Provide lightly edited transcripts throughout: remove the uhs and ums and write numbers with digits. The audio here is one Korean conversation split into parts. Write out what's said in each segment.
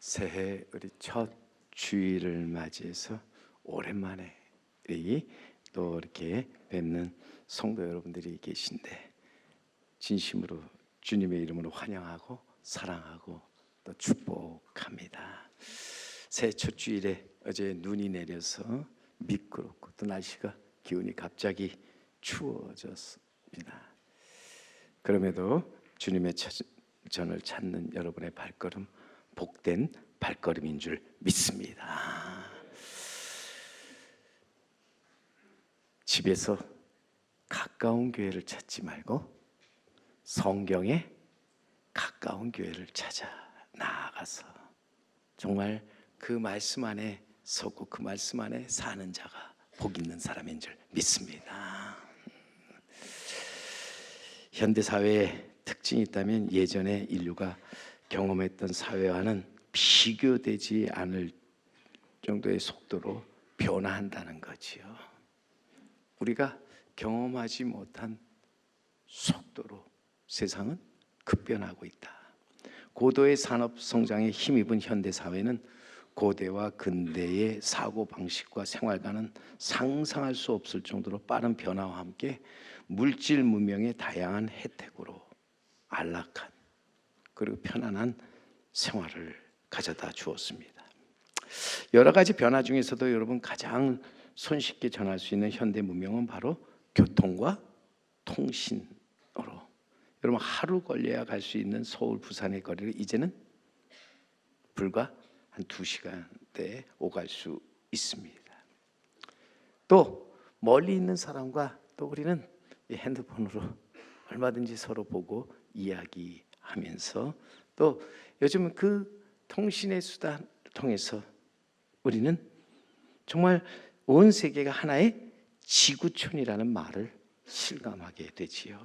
새해 우리 첫 주일을 맞이해서 오랜만에 또 이렇게 뵙는 성도 여러분들이 계신데 진심으로 주님의 이름으로 환영하고 사랑하고 또 축복합니다. 새해 첫 주일에 어제 눈이 내려서 미끄럽고 또 날씨가 기온이 갑자기 추워졌습니다. 그럼에도 주님의 전을 찾는 여러분의 발걸음 복된 발걸음인 줄 믿습니다. 집에서 가까운 교회를 찾지 말고 성경에 가까운 교회를 찾아 나아가서 정말 그 말씀 안에 서고 그 말씀 안에 사는 자가 복 있는 사람인 줄 믿습니다. 현대 사회의 특징이 있다면 예전에 인류가 경험했던 사회와는 비교되지 않을 정도의 속도로 변화한다는 거지요. 우리가 경험하지 못한 속도로 세상은 급변하고 있다. 고도의 산업 성장에 힘입은 현대 사회는 고대와 근대의 사고 방식과 생활과는 상상할 수 없을 정도로 빠른 변화와 함께 물질 문명의 다양한 혜택으로 안락한 그리고 편안한 생활을 가져다 주었습니다. 여러 가지 변화 중에서도 여러분 가장 손쉽게 전할 수 있는 현대 문명은 바로 교통과 통신으로 여러분 하루 걸려야 갈 수 있는 서울 부산의 거리를 이제는 불과 한 2시간대에 오갈 수 있습니다. 또 멀리 있는 사람과 또 우리는 이 핸드폰으로 얼마든지 서로 보고 이야기하면서 또 요즘은 그 통신의 수단을 통해서 우리는 정말 온 세계가 하나의 지구촌이라는 말을 실감하게 되지요.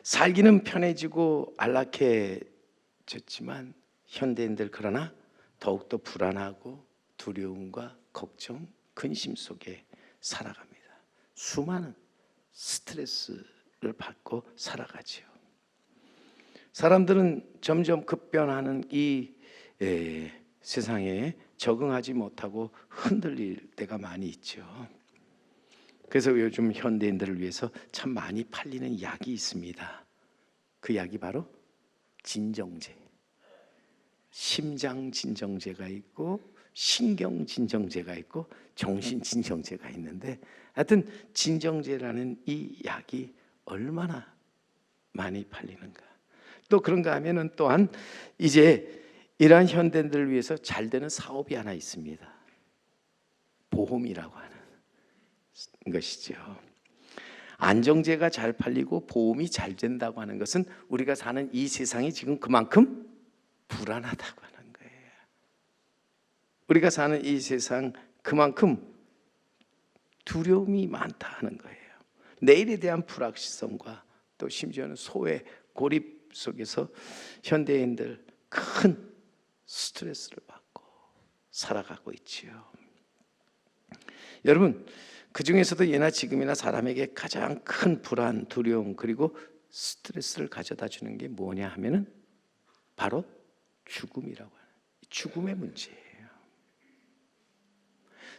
살기는 편해지고 안락해졌지만 현대인들 그러나 더욱더 불안하고 두려움과 걱정, 근심 속에 살아갑니다. 수많은 스트레스를 받고 살아가지요. 사람들은 점점 급변하는 이 세상에 적응하지 못하고 흔들릴 때가 많이 있죠. 그래서 요즘 현대인들을 위해서 참 많이 팔리는 약이 있습니다. 그 약이 바로 진정제. 심장 진정제가 있고 신경 진정제가 있고 정신 진정제가 있는데 하여튼 진정제라는 이 약이 얼마나 많이 팔리는가. 또 그런가 하면은 또한 이제 이러한 현대인들을 위해서 잘 되는 사업이 하나 있습니다. 보험이라고 하는 것이죠. 안정제가 잘 팔리고 보험이 잘 된다고 하는 것은 우리가 사는 이 세상이 지금 그만큼 불안하다고 하는 거예요. 우리가 사는 이 세상 그만큼 두려움이 많다 하는 거예요. 내일에 대한 불확실성과 또 심지어는 소외, 고립 속에서 현대인들 큰 스트레스를 받고 살아가고 있지요. 여러분, 그 중에서도 예나 지금이나 사람에게 가장 큰 불안, 두려움 그리고 스트레스를 가져다 주는 게 뭐냐 하면은 바로 죽음이라고 하는 죽음의 문제예요.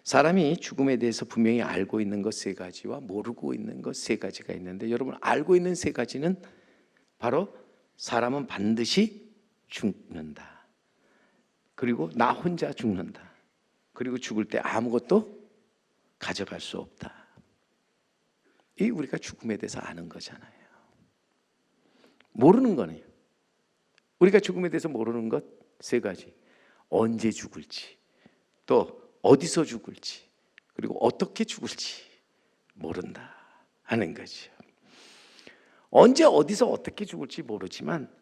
사람이 죽음에 대해서 분명히 알고 있는 것 3가지와 모르고 있는 것 3가지가 있는데 여러분 알고 있는 3가지는 바로 사람은 반드시 죽는다. 그리고 나 혼자 죽는다. 그리고 죽을 때 아무것도 가져갈 수 없다. 이 우리가 죽음에 대해서 아는 거잖아요. 모르는 거네요. 우리가 죽음에 대해서 모르는 것 3가지. 언제 죽을지, 또 어디서 죽을지, 그리고 어떻게 죽을지 모른다 하는 거죠. 언제 어디서 어떻게 죽을지 모르지만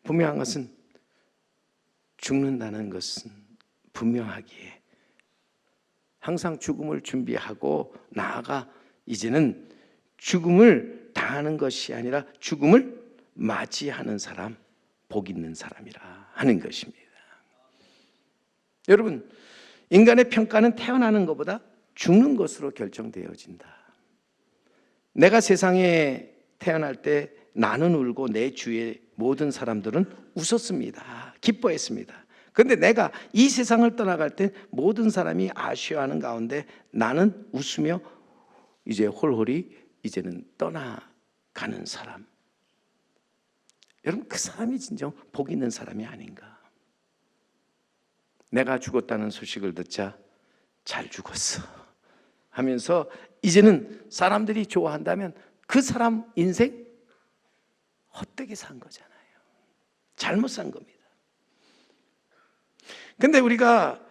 분명한 것은 죽는다는 것은 분명하기에 항상 죽음을 준비하고 나아가 이제는 죽음을 당하는 것이 아니라 죽음을 맞이하는 사람, 복 있는 사람이라 하는 것입니다. 여러분, 인간의 평가는 태어나는 것보다 죽는 것으로 결정되어진다. 내가 세상에 태어날 때 나는 울고 내 주위의 모든 사람들은 웃었습니다. 기뻐했습니다. 근데 내가 이 세상을 떠나갈 때 모든 사람이 아쉬워하는 가운데 나는 웃으며 이제 홀홀히 이제는 떠나가는 사람. 여러분, 그 사람이 진정 복 있는 사람이 아닌가. 내가 죽었다는 소식을 듣자 잘 죽었어 하면서 이제는 사람들이 좋아한다면 그 사람 인생 헛되게 산 거잖아요. 잘못 산 겁니다. 근데 우리가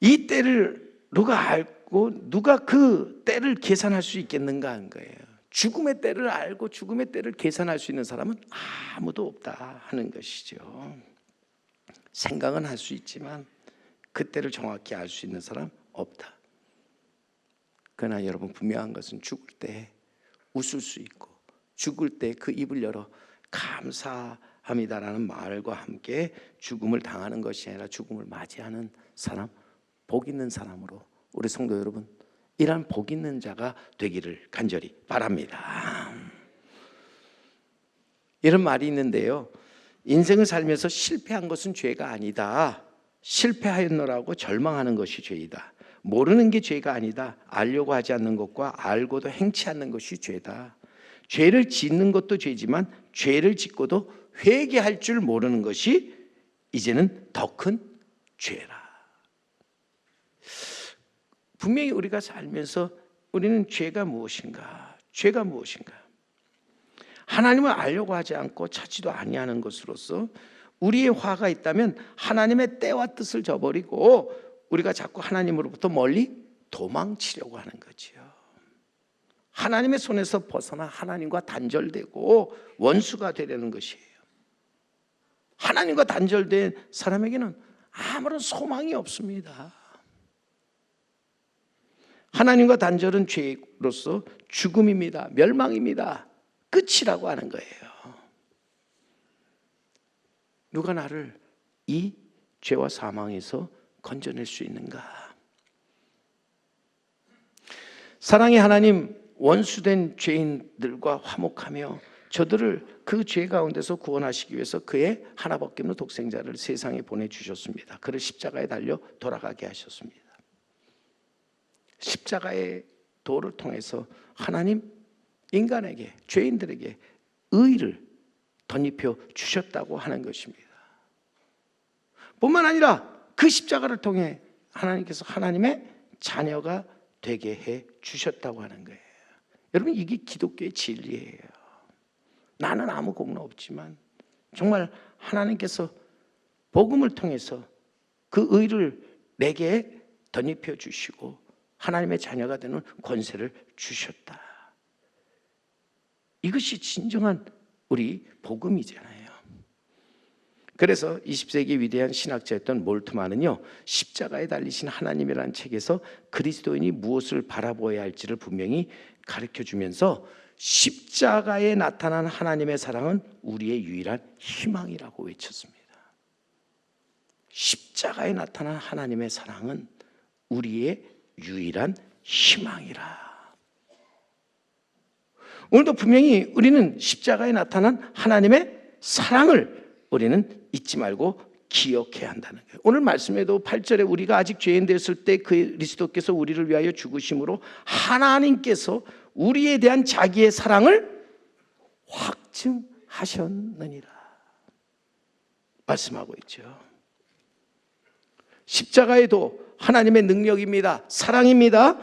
이 때를 누가 알고 누가 그 때를 계산할 수 있겠는가 한 거예요. 죽음의 때를 알고 죽음의 때를 계산할 수 있는 사람은 아무도 없다 하는 것이죠. 생각은 할 수 있지만 그 때를 정확히 알 수 있는 사람 없다. 그러나 여러분, 분명한 것은 죽을 때 웃을 수 있고 죽을 때 그 입을 열어 감사합니다라는 말과 함께 죽음을 당하는 것이 아니라 죽음을 맞이하는 사람, 복 있는 사람으로 우리 성도 여러분, 이러한 복 있는 자가 되기를 간절히 바랍니다. 이런 말이 있는데요, 인생을 살면서 실패한 것은 죄가 아니다. 실패하였노라고 절망하는 것이 죄이다. 모르는 게 죄가 아니다. 알려고 하지 않는 것과 알고도 행치 않는 것이 죄다. 죄를 짓는 것도 죄지만 죄를 짓고도 회개할 줄 모르는 것이 이제는 더 큰 죄라. 분명히 우리가 살면서 우리는 죄가 무엇인가? 죄가 무엇인가? 하나님을 알려고 하지 않고 찾지도 아니하는 것으로서 우리의 화가 있다면 하나님의 때와 뜻을 저버리고 우리가 자꾸 하나님으로부터 멀리 도망치려고 하는 거지요. 하나님의 손에서 벗어나 하나님과 단절되고 원수가 되려는 것이에요. 하나님과 단절된 사람에게는 아무런 소망이 없습니다. 하나님과 단절은 죄로서 죽음입니다. 멸망입니다. 끝이라고 하는 거예요. 누가 나를 이 죄와 사망에서 건져낼 수 있는가? 사랑의 하나님, 원수된 죄인들과 화목하며 저들을 그 죄 가운데서 구원하시기 위해서 그의 하나밖에 없는 독생자를 세상에 보내주셨습니다. 그를 십자가에 달려 돌아가게 하셨습니다. 십자가의 도를 통해서 하나님 인간에게, 죄인들에게 의를 덧입혀 주셨다고 하는 것입니다. 뿐만 아니라 그 십자가를 통해 하나님께서 하나님의 자녀가 되게 해 주셨다고 하는 거예요. 여러분, 이게 기독교의 진리예요. 나는 아무 공로 없지만 정말 하나님께서 복음을 통해서 그 의를 내게 덧입혀 주시고 하나님의 자녀가 되는 권세를 주셨다. 이것이 진정한 우리 복음이잖아요. 그래서 20세기 위대한 신학자였던 몰트만은요, 십자가에 달리신 하나님이라는 책에서 그리스도인이 무엇을 바라보아야 할지를 분명히 가르쳐주면서 십자가에 나타난 하나님의 사랑은 우리의 유일한 희망이라고 외쳤습니다. 십자가에 나타난 하나님의 사랑은 우리의 유일한 희망이라. 오늘도 분명히 우리는 십자가에 나타난 하나님의 사랑을 우리는 잊지 말고 기억해야 한다는 거예요. 오늘 말씀에도 8절에 우리가 아직 죄인 되었을 때 그리스도께서 우리를 위하여 죽으심으로 하나님께서 우리에 대한 자기의 사랑을 확증하셨느니라 말씀하고 있죠. 십자가에도 하나님의 능력입니다. 사랑입니다.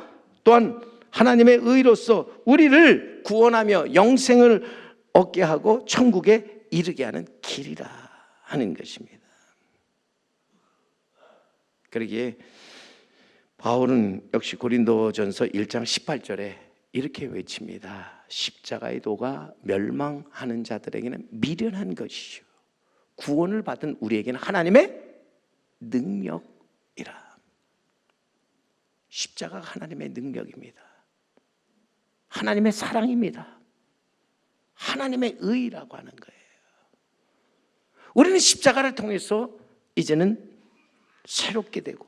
또한 하나님의 의로서 우리를 구원하며 영생을 얻게 하고 천국에 이르게 하는 길이라 하는 것입니다. 그러기에 바울은 역시 고린도전서 1장 18절에 이렇게 외칩니다. 십자가의 도가 멸망하는 자들에게는 미련한 것이요 구원을 받은 우리에게는 하나님의 능력이라. 십자가가 하나님의 능력입니다. 하나님의 사랑입니다. 하나님의 의라고 하는 거예요. 우리는 십자가를 통해서 이제는 새롭게 되고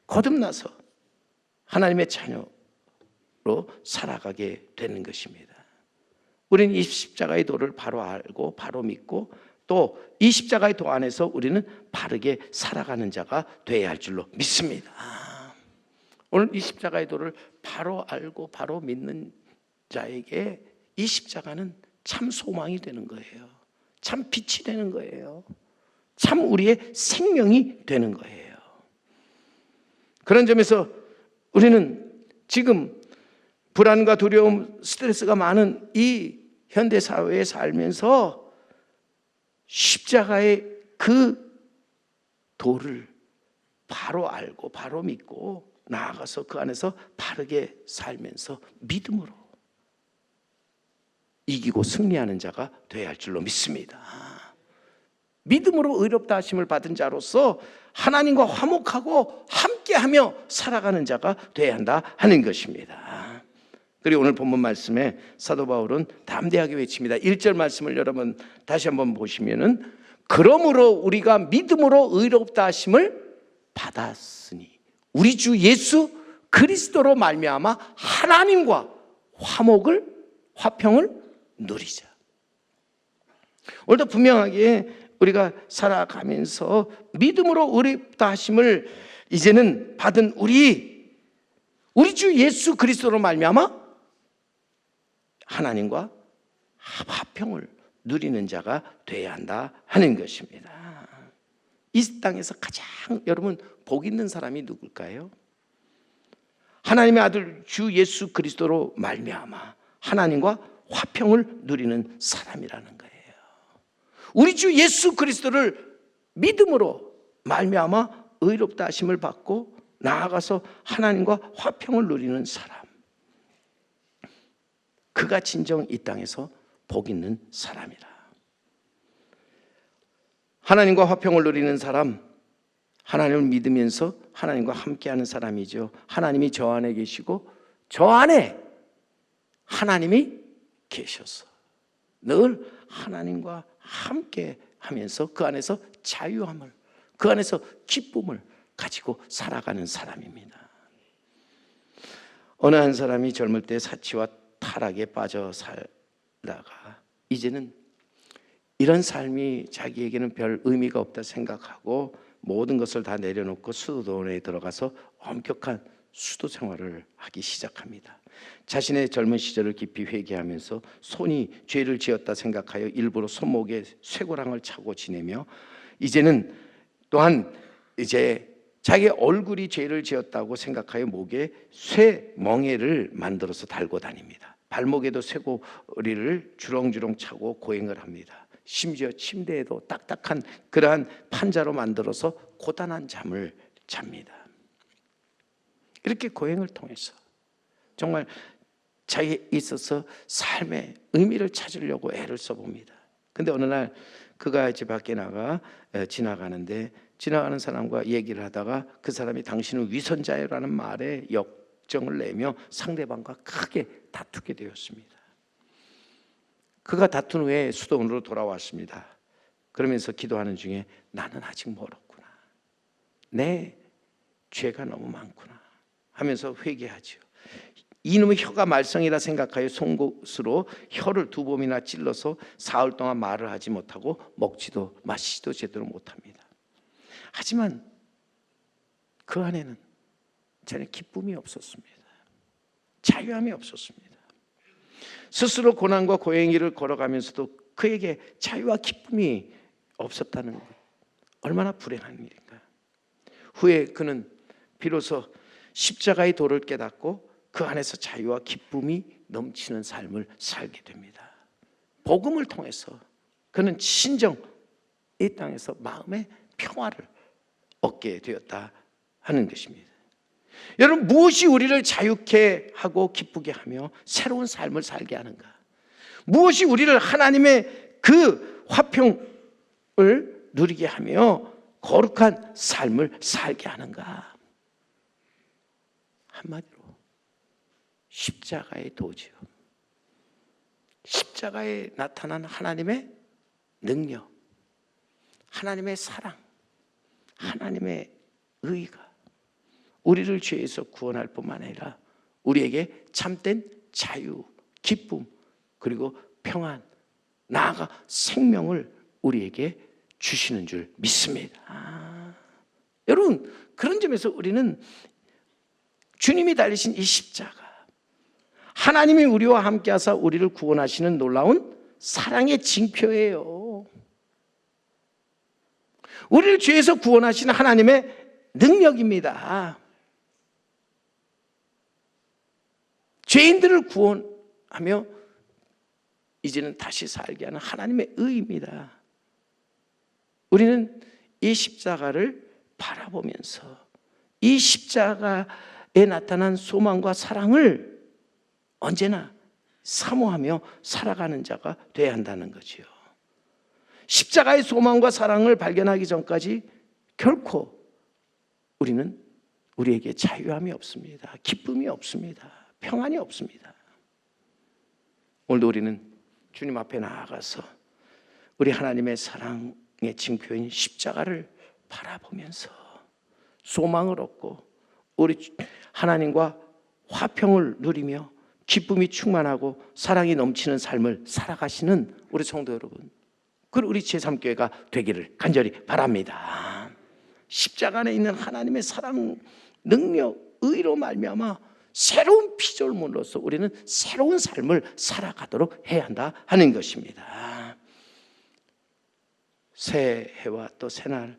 거듭나서 하나님의 자녀로 살아가게 되는 것입니다. 우리는 이 십자가의 도를 바로 알고 바로 믿고 또 이 십자가의 도 안에서 우리는 바르게 살아가는 자가 되어야 할 줄로 믿습니다. 오늘 이 십자가의 도를 바로 알고 바로 믿는 자에게 이 십자가는 참 소망이 되는 거예요. 참 빛이 되는 거예요. 참 우리의 생명이 되는 거예요. 그런 점에서 우리는 지금 불안과 두려움, 스트레스가 많은 이 현대사회에 살면서 십자가의 그 도를 바로 알고 바로 믿고 나아가서 그 안에서 바르게 살면서 믿음으로 이기고 승리하는 자가 되어야 할 줄로 믿습니다. 믿음으로 의롭다 하심을 받은 자로서 하나님과 화목하고 함께하며 살아가는 자가 되어야 한다 하는 것입니다. 그리고 오늘 본문 말씀에 사도 바울은 담대하게 외칩니다. 1절 말씀을 여러분 다시 한번 보시면은 그러므로 우리가 믿음으로 의롭다 하심을 받았으니 우리 주 예수 그리스도로 말미암아 하나님과 화평을 누리자. 오늘도 분명하게 우리가 살아가면서 믿음으로 의롭다 하심을 이제는 받은 우리 주 예수 그리스도로 말미암아 하나님과 화평을 누리는 자가 되어야 한다 하는 것입니다. 이 땅에서 가장 여러분 복 있는 사람이 누굴까요? 하나님의 아들 주 예수 그리스도로 말미암아 하나님과 화평을 누리는 사람이라는 거예요. 우리 주 예수 그리스도를 믿음으로 말미암아 의롭다 하심을 받고 나아가서 하나님과 화평을 누리는 사람, 그가 진정 이 땅에서 복 있는 사람이라. 하나님과 화평을 누리는 사람, 하나님을 믿으면서 하나님과 함께하는 사람이죠. 하나님이 저 안에 계시고 저 안에 하나님이 계셔서 늘 하나님과 함께 하면서 그 안에서 자유함을, 그 안에서 기쁨을 가지고 살아가는 사람입니다. 어느 한 사람이 젊을 때 사치와 타락에 빠져 살다가 이제는 이런 삶이 자기에게는 별 의미가 없다 생각하고 모든 것을 다 내려놓고 수도원에 들어가서 엄격한 수도 생활을 하기 시작합니다. 자신의 젊은 시절을 깊이 회개하면서 손이 죄를 지었다 생각하여 일부러 손목에 쇠고랑을 차고 지내며 이제는 또한 이제 자기 얼굴이 죄를 지었다고 생각하여 목에 쇠멍에를 만들어서 달고 다닙니다. 발목에도 쇠고리를 주렁주렁 차고 고행을 합니다. 심지어 침대에도 딱딱한 그러한 판자로 만들어서 고단한 잠을 잡니다. 이렇게 고행을 통해서 정말 자기에 있어서 삶의 의미를 찾으려고 애를 써봅니다. 근데 어느 날 그가 집 밖에 나가 지나가는데 지나가는 사람과 얘기를 하다가 그 사람이 당신은 위선자라는 말에 역정을 내며 상대방과 크게 다투게 되었습니다. 그가 다툰 후에 수도원으로 돌아왔습니다. 그러면서 기도하는 중에 나는 아직 멀었구나, 내 죄가 너무 많구나 하면서 회개하죠. 이놈의 혀가 말썽이라 생각하여 송곳으로 혀를 2번이나 찔러서 사흘 동안 말을 하지 못하고 먹지도 마시지도 제대로 못합니다. 하지만 그 안에는 전혀 기쁨이 없었습니다. 자유함이 없었습니다. 스스로 고난과 고행의 길을 걸어가면서도 그에게 자유와 기쁨이 없었다는 것, 얼마나 불행한 일인가. 후에 그는 비로소 십자가의 도를 깨닫고 그 안에서 자유와 기쁨이 넘치는 삶을 살게 됩니다. 복음을 통해서 그는 진정 이 땅에서 마음의 평화를 얻게 되었다 하는 것입니다. 여러분, 무엇이 우리를 자유케 하고 기쁘게 하며 새로운 삶을 살게 하는가? 무엇이 우리를 하나님의 그 화평을 누리게 하며 거룩한 삶을 살게 하는가? 한마디로 십자가의 도죠. 십자가에 나타난 하나님의 능력, 하나님의 사랑, 하나님의 의가 우리를 죄에서 구원할 뿐만 아니라 우리에게 참된 자유, 기쁨, 그리고 평안, 나아가 생명을 우리에게 주시는 줄 믿습니다. 여러분, 그런 점에서 우리는 주님이 달리신 이 십자가, 하나님이 우리와 함께 하사 우리를 구원하시는 놀라운 사랑의 징표예요. 우리를 죄에서 구원하시는 하나님의 능력입니다. 죄인들을 구원하며 이제는 다시 살게 하는 하나님의 의입니다. 우리는 이 십자가를 바라보면서 이 십자가에 나타난 소망과 사랑을 언제나 사모하며 살아가는 자가 되어야 한다는 거지요. 십자가의 소망과 사랑을 발견하기 전까지 결코 우리는 우리에게 자유함이 없습니다. 기쁨이 없습니다. 평안이 없습니다. 오늘도 우리는 주님 앞에 나아가서 우리 하나님의 사랑의 징표인 십자가를 바라보면서 소망을 얻고 우리 하나님과 화평을 누리며 기쁨이 충만하고 사랑이 넘치는 삶을 살아가시는 우리 성도 여러분, 그리고 우리 제3교회가 되기를 간절히 바랍니다. 십자가 안에 있는 하나님의 사랑, 능력, 의로 말미암아 새로운 피조물로서 우리는 새로운 삶을 살아가도록 해야 한다 하는 것입니다. 새해와 또 새날을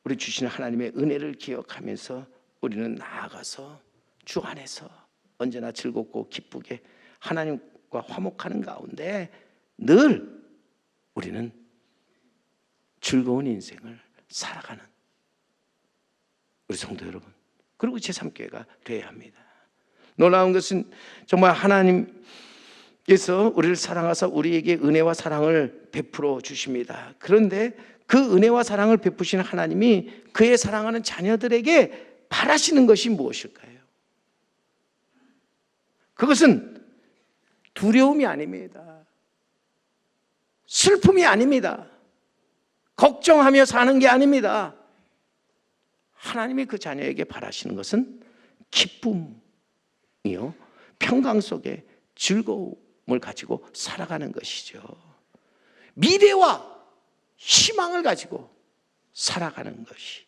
우리 주시는 하나님의 은혜를 기억하면서 우리는 나아가서 주 안에서 언제나 즐겁고 기쁘게 하나님과 화목하는 가운데 늘 우리는 즐거운 인생을 살아가는 우리 성도 여러분, 그리고 제3교회가 되어야 합니다. 놀라운 것은 정말 하나님께서 우리를 사랑하사 우리에게 은혜와 사랑을 베풀어 주십니다. 그런데 그 은혜와 사랑을 베푸시는 하나님이 그의 사랑하는 자녀들에게 바라시는 것이 무엇일까요? 그것은 두려움이 아닙니다. 슬픔이 아닙니다. 걱정하며 사는 게 아닙니다. 하나님이 그 자녀에게 바라시는 것은 기쁨이요, 평강 속에 즐거움을 가지고 살아가는 것이죠. 미래와 희망을 가지고 살아가는 것이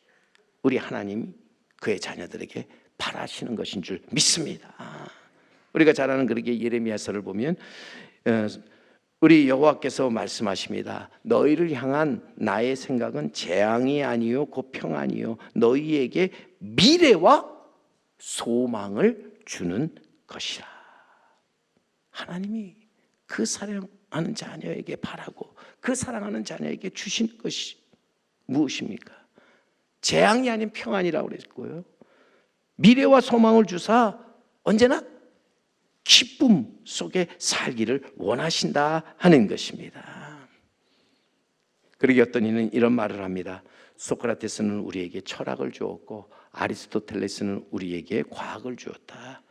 우리 하나님이 그의 자녀들에게 바라시는 것인 줄 믿습니다. 우리가 잘 아는 그렇게 예레미야서를 보면 우리 여호와께서 말씀하십니다. 너희를 향한 나의 생각은 재앙이 아니요 곧 평안이요 너희에게 미래와 소망을 주는 것이라. 하나님이 그 사랑하는 자녀에게 바라고 그 사랑하는 자녀에게 주신 것이 무엇입니까? 재앙이 아닌 평안이라고 그랬고요, 미래와 소망을 주사 언제나 기쁨 속에 살기를 원하신다 하는 것입니다. 그러기 어떤 이는 이런 말을 합니다. 소크라테스는 우리에게 철학을 주었고 아리스토텔레스는 우리에게 과학을 주었다.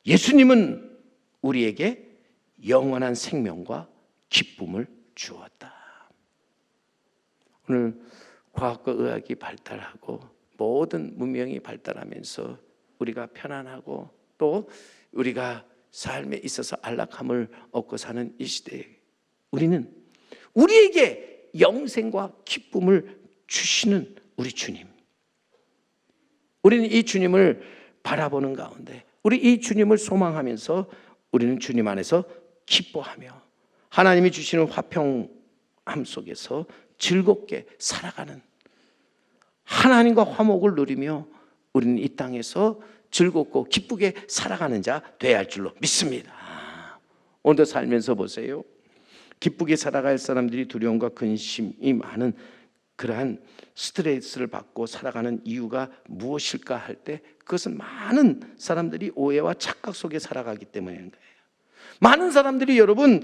예수님은 우리에게 영원한 생명과 기쁨을 주었다. 오늘 과학과 의학이 발달하고 모든 문명이 발달하면서 우리가 편안하고 또 우리가 삶에 있어서 안락함을 얻고 사는 이 시대에 우리는 우리에게 영생과 기쁨을 주시는 우리 주님, 우리는 이 주님을 바라보는 가운데 우리 이 주님을 소망하면서 우리는 주님 안에서 기뻐하며 하나님이 주시는 화평함 속에서 즐겁게 살아가는, 하나님과 화목을 누리며 우리는 이 땅에서 즐겁고 기쁘게 살아가는 자 되어야 할 줄로 믿습니다. 오늘도 살면서 보세요. 기쁘게 살아갈 사람들이 두려움과 근심이 많은 그러한 스트레스를 받고 살아가는 이유가 무엇일까 할 때 그것은 많은 사람들이 오해와 착각 속에 살아가기 때문인 거예요. 많은 사람들이 여러분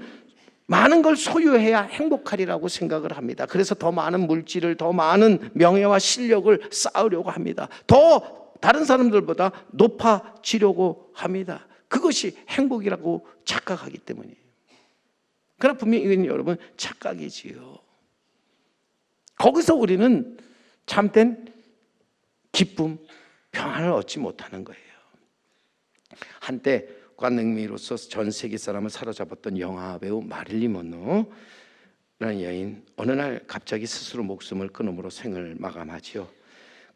많은 걸 소유해야 행복하리라고 생각을 합니다. 그래서 더 많은 물질을, 더 많은 명예와 실력을 쌓으려고 합니다. 더 다른 사람들보다 높아지려고 합니다. 그것이 행복이라고 착각하기 때문이에요. 그러나 분명히 이건 여러분 착각이지요. 거기서 우리는 참된 기쁨, 평안을 얻지 못하는 거예요. 한때 관능미로서 전 세계 사람을 사로잡았던 영화 배우 마릴린 먼로, 여인 어느 날 갑자기 스스로 목숨을 끊음으로 생을 마감하지요.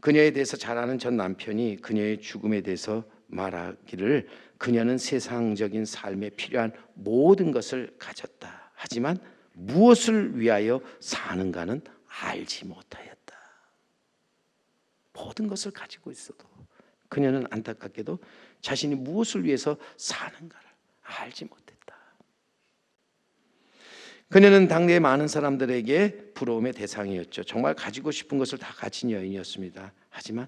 그녀에 대해서 잘 아는 전 남편이 그녀의 죽음에 대해서 말하기를 그녀는 세상적인 삶에 필요한 모든 것을 가졌다. 하지만 무엇을 위하여 사는가는 알지 못하였다. 모든 것을 가지고 있어도 그녀는 안타깝게도 자신이 무엇을 위해서 사는가를 알지 못했다. 그녀는 당대의 많은 사람들에게 부러움의 대상이었죠. 정말 가지고 싶은 것을 다 가진 여인이었습니다. 하지만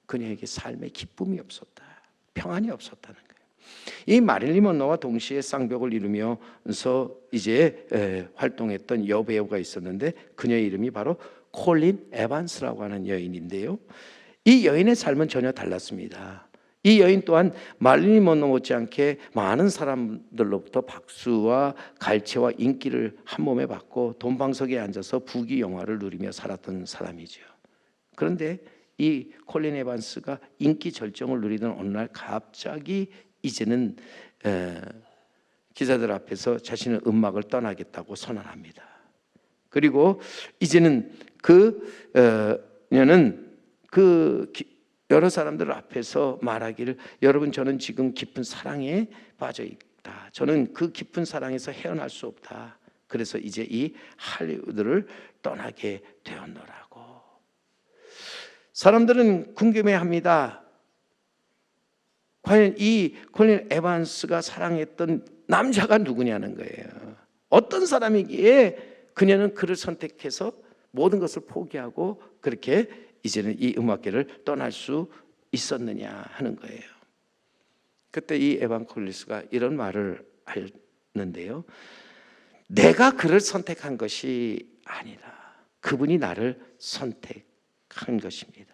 그녀에게 삶의 기쁨이 없었다. 평안이 없었다는 거예요. 이 마릴린 먼로와 동시에 쌍벽을 이루면서 이제 활동했던 여배우가 있었는데 그녀의 이름이 바로 콜린 에반스라고 하는 여인인데요. 이 여인의 삶은 전혀 달랐습니다. 이 여인 또한 마릴린 먼로 못지않게 많은 사람들로부터 박수와 갈채와 인기를 한 몸에 받고 돈방석에 앉아서 부귀 영화를 누리며 살았던 사람이죠. 그런데 이 콜린 에반스가 인기 절정을 누리던 어느 날 갑자기 이제는 기자들 앞에서 자신의 음악을 떠나겠다고 선언합니다. 그리고 이제는 그녀는 여러 사람들 앞에서 말하기를 여러분 저는 지금 깊은 사랑에 빠져 있다. 저는 그 깊은 사랑에서 헤어날 수 없다. 그래서 이제 이 할리우드를 떠나게 되었노라고. 사람들은 궁금해합니다. 과연 이 콜린 에반스가 사랑했던 남자가 누구냐는 거예요. 어떤 사람이기에 그녀는 그를 선택해서 모든 것을 포기하고 그렇게 이제는 이 음악계를 떠날 수 있었느냐 하는 거예요. 그때 이 에반 콜린스가 이런 말을 하는데요. 내가 그를 선택한 것이 아니라 그분이 나를 선택한 것입니다.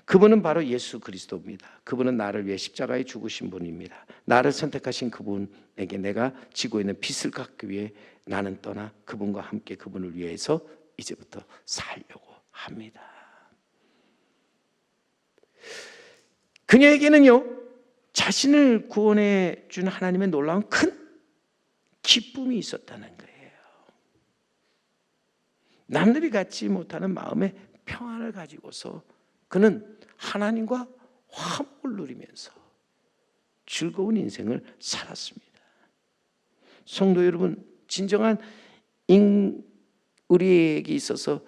그분은 바로 예수 그리스도입니다. 그분은 나를 위해 십자가에 죽으신 분입니다. 나를 선택하신 그분에게 내가 지고 있는 빚을 갚기 위해 나는 떠나 그분과 함께 그분을 위해서 이제부터 살려고 합니다. 그녀에게는요, 자신을 구원해 준 하나님의 놀라운 큰 기쁨이 있었다는 거예요. 남들이 갖지 못하는 마음의 평안을 가지고서 그는 하나님과 화목을 누리면서 즐거운 인생을 살았습니다. 성도 여러분, 진정한 우리에게 있어서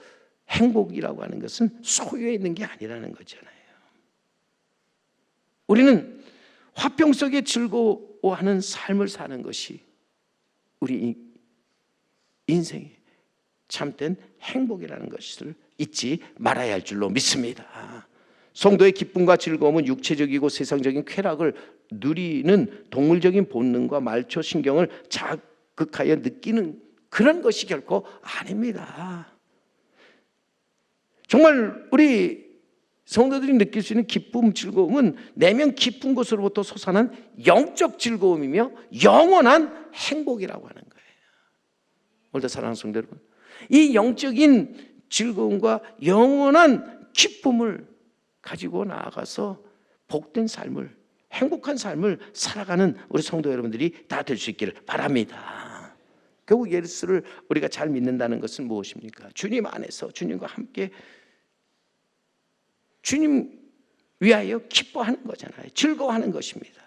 행복이라고 하는 것은 소유에 있는 게 아니라는 거잖아요. 우리는 화평 속에 즐거워하는 삶을 사는 것이 우리 인생의 참된 행복이라는 것을 잊지 말아야 할 줄로 믿습니다. 성도의 기쁨과 즐거움은 육체적이고 세상적인 쾌락을 누리는 동물적인 본능과 말초신경을 자극하여 느끼는 그런 것이 결코 아닙니다. 정말 우리 성도들이 느낄 수 있는 기쁨, 즐거움은 내면 깊은 곳으로부터 솟아난 영적 즐거움이며 영원한 행복이라고 하는 거예요. 오늘도 사랑하는 성도 여러분, 이 영적인 즐거움과 영원한 기쁨을 가지고 나아가서 복된 삶을, 행복한 삶을 살아가는 우리 성도 여러분들이 다 될 수 있기를 바랍니다. 결국 예수를 우리가 잘 믿는다는 것은 무엇입니까? 주님 안에서 주님과 함께 주님 위하여 기뻐하는 거잖아요. 즐거워하는 것입니다.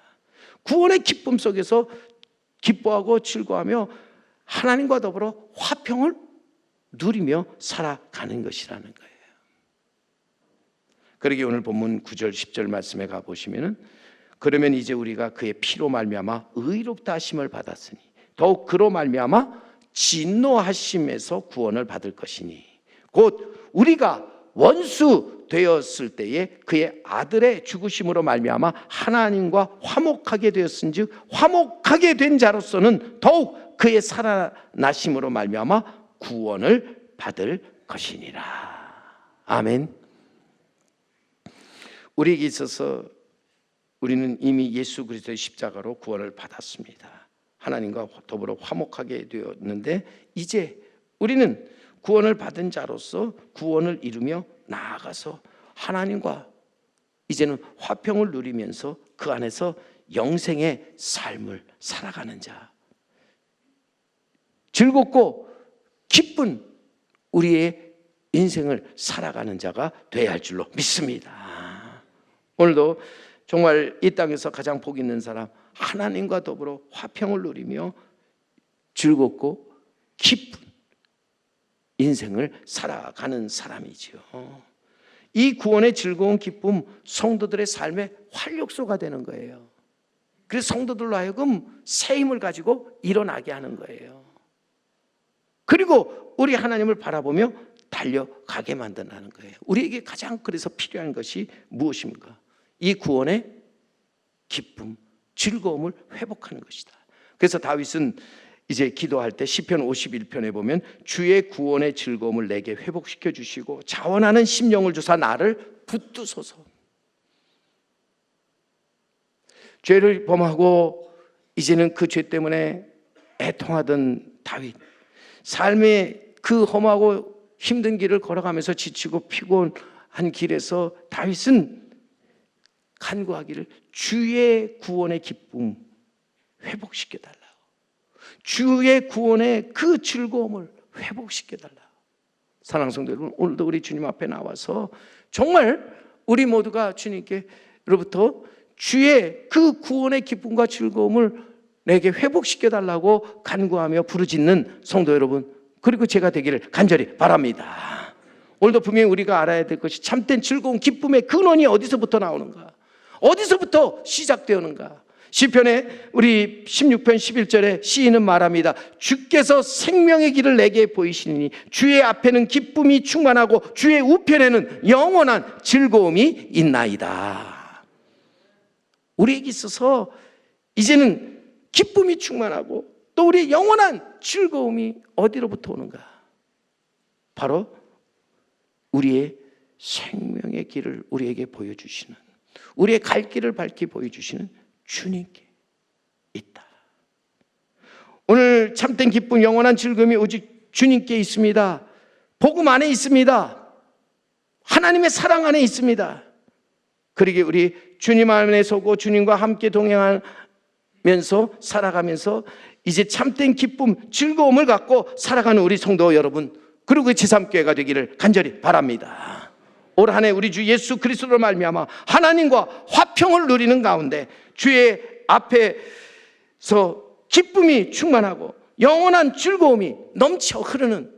구원의 기쁨 속에서 기뻐하고 즐거워하며 하나님과 더불어 화평을 누리며 살아가는 것이라는 거예요. 그러기 오늘 본문 9절 10절 말씀에 가보시면 그러면 이제 우리가 그의 피로 말미암아 의롭다 하심을 받았으니 더욱 그로 말미암아 진노하심에서 구원을 받을 것이니 곧 우리가 원수 되었을 때에 그의 아들의 죽으심으로 말미암아 하나님과 화목하게 되었은즉 화목하게 된 자로서는 더욱 그의 살아나심으로 말미암아 구원을 받을 것이니라. 아멘. 우리에게 있어서 우리는 이미 예수 그리스도의 십자가로 구원을 받았습니다. 하나님과 더불어 화목하게 되었는데 이제 우리는 구원을 받은 자로서 구원을 이루며 나아가서 하나님과 이제는 화평을 누리면서 그 안에서 영생의 삶을 살아가는 자, 즐겁고 기쁜 우리의 인생을 살아가는 자가 되어야 할 줄로 믿습니다. 오늘도 정말 이 땅에서 가장 복 있는 사람, 하나님과 더불어 화평을 누리며 즐겁고 기쁜 인생을 살아가는 사람이지요. 이 구원의 즐거운 기쁨, 성도들의 삶의 활력소가 되는 거예요. 그래서 성도들로 하여금 새 힘을 가지고 일어나게 하는 거예요. 그리고 우리 하나님을 바라보며 달려가게 만든다는 거예요. 우리에게 가장 그래서 필요한 것이 무엇입니까? 이 구원의 기쁨, 즐거움을 회복하는 것이다. 그래서 다윗은 이제 기도할 때 시편 51편에 보면 주의 구원의 즐거움을 내게 회복시켜 주시고 자원하는 심령을 주사 나를 붙드소서. 죄를 범하고 이제는 그 죄 때문에 애통하던 다윗, 삶의 그 험하고 힘든 길을 걸어가면서 지치고 피곤한 길에서 다윗은 간구하기를 주의 구원의 기쁨 회복시켜달라, 주의 구원의 그 즐거움을 회복시켜달라. 사랑하는 성도 여러분, 오늘도 우리 주님 앞에 나와서 정말 우리 모두가 주님께로부터 주의 그 구원의 기쁨과 즐거움을 내게 회복시켜달라고 간구하며 부르짖는 성도 여러분, 그리고 제가 되기를 간절히 바랍니다. 오늘도 분명히 우리가 알아야 될 것이 참된 즐거운 기쁨의 근원이 어디서부터 나오는가, 어디서부터 시작되었는가. 시편에 우리 16편 11절에 시인은 말합니다. 주께서 생명의 길을 내게 보이시니 주의 앞에는 기쁨이 충만하고 주의 우편에는 영원한 즐거움이 있나이다. 우리에게 있어서 이제는 기쁨이 충만하고 또 우리의 영원한 즐거움이 어디로부터 오는가? 바로 우리의 생명의 길을 우리에게 보여주시는, 우리의 갈 길을 밝히 보여주시는 주님께 있다. 오늘 참된 기쁨, 영원한 즐거움이 오직 주님께 있습니다. 복음 안에 있습니다. 하나님의 사랑 안에 있습니다. 그러기에 우리 주님 안에 서고 주님과 함께 동행하면서 살아가면서 이제 참된 기쁨, 즐거움을 갖고 살아가는 우리 성도 여러분, 그리고 제3교회가 되기를 간절히 바랍니다. 올 한 해 우리 주 예수 그리스도로 말미암아 하나님과 화평을 누리는 가운데 주의 앞에서 기쁨이 충만하고 영원한 즐거움이 넘쳐 흐르는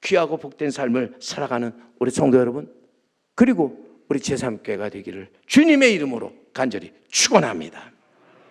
귀하고 복된 삶을 살아가는 우리 성도 여러분, 그리고 우리 제3교회가 되기를 주님의 이름으로 간절히 축원합니다.